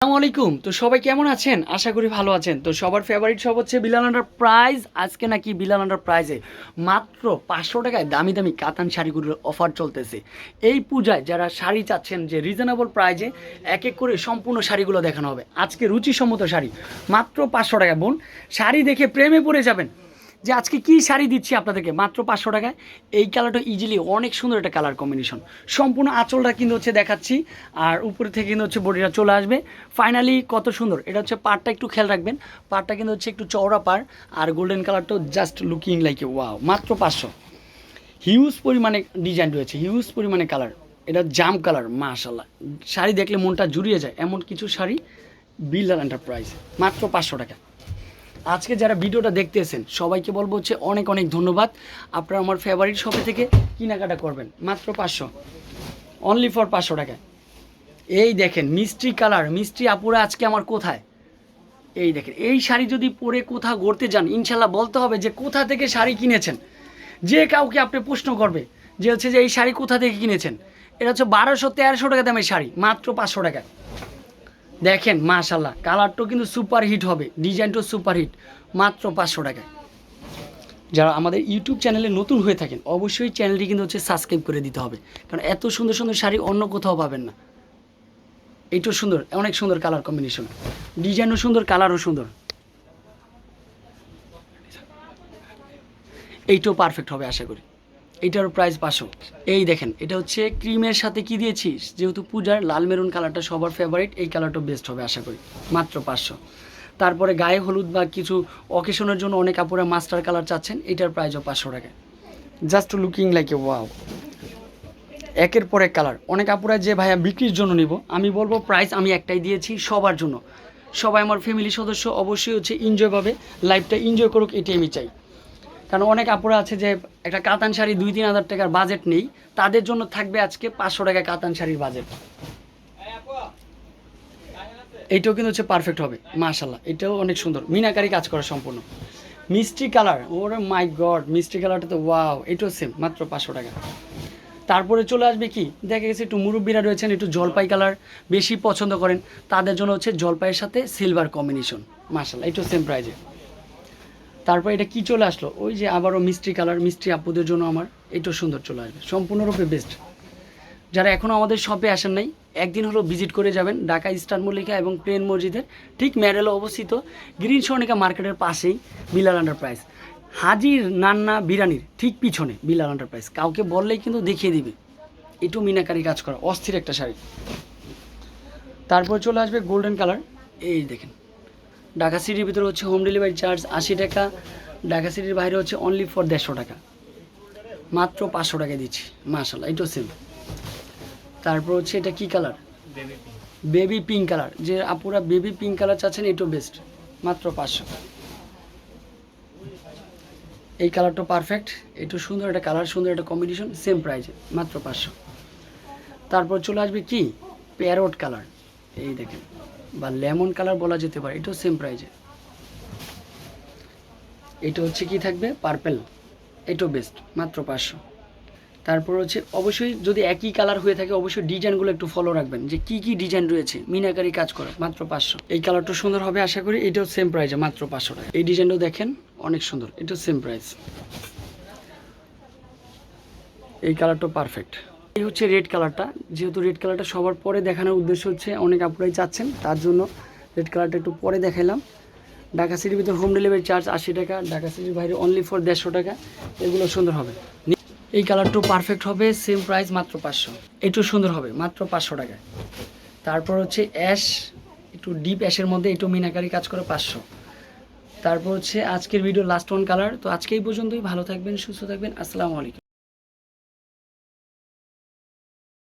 আসসালামু আলাইকুম। তো সবাই কেমন আছেন? আশা করি ভালো আছেন। তো সবার ফেভারিট শপ হচ্ছে বিলাল এন্টারপ্রাইজ। আজকে নাকি বিলাল এন্টারপ্রাইজে মাত্র 500 টাকায় দামি দামি কাতান শাড়িগুলোর অফার চলতেছে। এই পূজায় যারা শাড়ি চাচ্ছেন যে রিজনেবল প্রাইজে এক এক করে সম্পূর্ণ শাড়িগুলো দেখানো হবে। আজকে রুচিসম্মত শাড়ি মাত্র 500 টাকায়। বোন, শাড়ি দেখে প্রেমে পড়ে যাবেন যে আজকে কি শাড়ি দিচ্ছি আপনাদেরকে মাত্র 500 টাকায়। এই কালারটা ইজিলি অনেক সুন্দর একটা কালার কম্বিনেশন। সম্পূর্ণ আঁচলটা কিন্তু হচ্ছে দেখাচ্ছি, আর উপরে থেকে কিন্তু হচ্ছে বডিটা চলে আসবে। ফাইনালি কত সুন্দর! এটা হচ্ছে পাড়টা একটু খেয়াল রাখবেন, পাড়টা কিন্তু হচ্ছে একটু চওড়া পাড়, আর গোল্ডেন কালারটা just looking like a wow. মাত্র 500। হিউজ পরিমাণে ডিজাইন রয়েছে, হিউজ পরিমাণে কালার। এটা জাম কালার, মাশাল্লাহ। শাড়ি দেখলে মনটা জুড়িয়ে যায় এমন কিছু শাড়ি বিলাল এন্টারপ্রাইজ, মাত্র 500 টাকা। আজকে যারা ভিডিওটা দেখতেছেন সবাইকে বলবো হচ্ছে অনেক অনেক ধন্যবাদ। আপনারা আমার ফেভারিট শপে থেকে কেনাকাটা করবেন মাত্র 500, অনলি ফর 500 টাকায়। এই দেখেন মিষ্টি কালার, মিষ্টি আপুরা আজকে আমার কোথায়। এই দেখেন, এই শাড়ি যদি পরে কোথাও ঘুরতে যান ইনশাল্লাহ বলতে হবে যে কোথা থেকে শাড়ি কিনেছেন। যে কাউকে আপনি প্রশ্ন করবে যে হচ্ছে যে এই শাড়ি কোথা থেকে কিনেছেন। এটা হচ্ছে 1200-1300 টাকা দামের শাড়ি, মাত্র 500 টাকায়। দেখেন মাশাল্লাহ, কালারটাও কিন্তু সুপার হিট হবে, ডিজাইনটাও সুপার হিট, মাত্র 500 টাকায়। যারা আমাদের ইউটিউব চ্যানেলে নতুন হয়ে থাকেন অবশ্যই চ্যানেলটি কিন্তু হচ্ছে সাবস্ক্রাইব করে দিতে হবে, কারণ এত সুন্দর সুন্দর শাড়ি অন্য কোথাও পাবেন না। এইটাও সুন্দর, অনেক সুন্দর কালার কম্বিনেশন, ডিজাইনও সুন্দর, কালারও সুন্দর। এইটাও পারফেক্ট হবে আশা করি। এইটারও প্রাইস 500। এই দেখেন, এটা হচ্ছে ক্রিমের সাথে কি দিয়েছিস, যেহেতু পূজার লাল মেরুন কালারটা সবার ফেভারিট, এই কালারটা বেস্ট হবে আশা করি, মাত্র 500। তারপরে গায়ে হলুদ বা কিছু অকেশনের জন্য অনেক আপুরা মাস্টার কালার চাচ্ছেন, এটার প্রাইসও 500 টাকা। Just looking like a wow. একের পর এক কালার। অনেক আপুরা যে ভাইয়া বিক্রির জন্য নিব, আমি বলবো প্রাইস আমি একটাই দিয়েছি সবার জন্য। সবাই আমার ফ্যামিলি সদস্য অবশ্যই হচ্ছে এনজয় পাবে, লাইফটা এনজয় করুক, এটাই আমি চাই। কারণ অনেক আপুরা আছে যে একটা কাতান শাড়ি 2-3 হাজার টাকার বাজেট নেই, তাদের জন্য থাকবে আজকে 500 টাকা কাতান শাড়ির বাজেট। এইটাও কিন্তু হচ্ছে পারফেক্ট হবে মাশাল্লাহ, এটাও অনেক সুন্দর, মিনাকারি কাজ করা সম্পূর্ণ। মিষ্টি কালার, ওরে মাই গড, মিষ্টি কালারটা তো ওয়াও। এটাও সেম, মাত্র 500 টাকা। তারপরে চলে আসবে কি, দেখা গেছে একটু মুরব্বীরা রয়েছেন একটু জলপাই কালার বেশি পছন্দ করেন, তাদের জন্য হচ্ছে জলপাইয়ের সাথে সিলভার কম্বিনেশন, মাশাল্লাহ, এটাও সেম প্রাইজে। তারপর এটা কি চলে আসলো, ওই যে আবারও মিষ্টি কালার, মিষ্টি আপুদের জন্য আমার এটাও সুন্দর চলে আসবে, সম্পূর্ণরূপে বেস্ট। যারা এখনও আমাদের শপে আসেন নাই, একদিন হলো ভিজিট করে যাবেন। ঢাকা ইস্টার্ন মল্লিকা এবং প্লেন মসজিদের ঠিক ম্যাডেলে অবস্থিত, গ্রিন সর্ণিকা মার্কেটের পাশেই বিলাল এন্টারপ্রাইজ। হাজির নান্না বিরিয়ানির ঠিক পিছনে বিলাল এন্টারপ্রাইজ, কাউকে বললেই কিন্তু দেখিয়ে দিবে। একটু মিনাকারি কাজ করা অস্থির একটা শাড়ি। তারপর চলে আসবে গোল্ডেন কালার। এই দেখেন, ঢাকা সিটির ভিতরে হচ্ছে হোম ডেলিভারি চার্জ 80 টাকা, ঢাকা সিটির বাইরে হচ্ছে অনলি ফর 150 টাকা, মাত্র 500 টাকায় দিচ্ছি, মাশাল্লাহ, এটাও সেম। তারপর হচ্ছে এটা কি কালার, বেবি পিঙ্ক কালার। যে আপুরা বেবি পিঙ্ক কালার চাচ্ছেন এটাও বেস্ট, মাত্র 500। এই কালারটা পারফেক্ট, একটু সুন্দর একটা কালার, সুন্দর একটা কম্বিনেশন, সেম প্রাইসে, মাত্র 500। তারপর চলে আসবে কি প্যারট কালার, এই দেখেন, বা লেমন কালার বলা যেতে পারে, এটাও সেম প্রাইসে। এটা হচ্ছে কি থাকবে পার্পেল, এটাও বেস্ট, মাত্র 500। তারপর হচ্ছে অবশ্যই যদি একই কালার হয়ে থাকে অবশ্যই ডিজাইনগুলো একটু ফলো রাখবেন যে কি কি ডিজাইন রয়েছে, মিনাকারি কাজ করা, মাত্র 500। এই কালারটা সুন্দর হবে আশা করি, এটাও সেম প্রাইসে, মাত্র 500 টাকা। এই ডিজাইনটাও দেখেন অনেক সুন্দর, এটাও সেম প্রাইস। এই কালারটাও পারফেক্ট। এই হচ্ছে রেড কালারটা, যেহেতু রেড কালারটা সবার পরে দেখানোর উদ্দেশ্য হচ্ছে অনেক আপুরাই চাচ্ছেন, তার জন্য রেড কালারটা একটু পরে দেখাইলাম। ঢাকা সিটির ভিতরে হোম ডেলিভারি চার্জ 80 টাকা, ঢাকা সিটির বাইরে অনলি ফর 150 টাকা। এগুলো সুন্দর হবে। এই কালারটাও পারফেক্ট হবে, সেম প্রাইস, মাত্র 500। এটাও সুন্দর হবে, মাত্র 500 টাকায়। তারপর হচ্ছে অ্যাশ, একটু ডিপ অ্যাশের মধ্যে একটু মিনাকারি কাজ করে 500। তারপর হচ্ছে আজকের ভিডিও লাস্ট ওয়ান কালার। তো আজকে এই পর্যন্তই, ভালো থাকবেন, সুস্থ থাকবেন, আসসালামু আলাইকুম।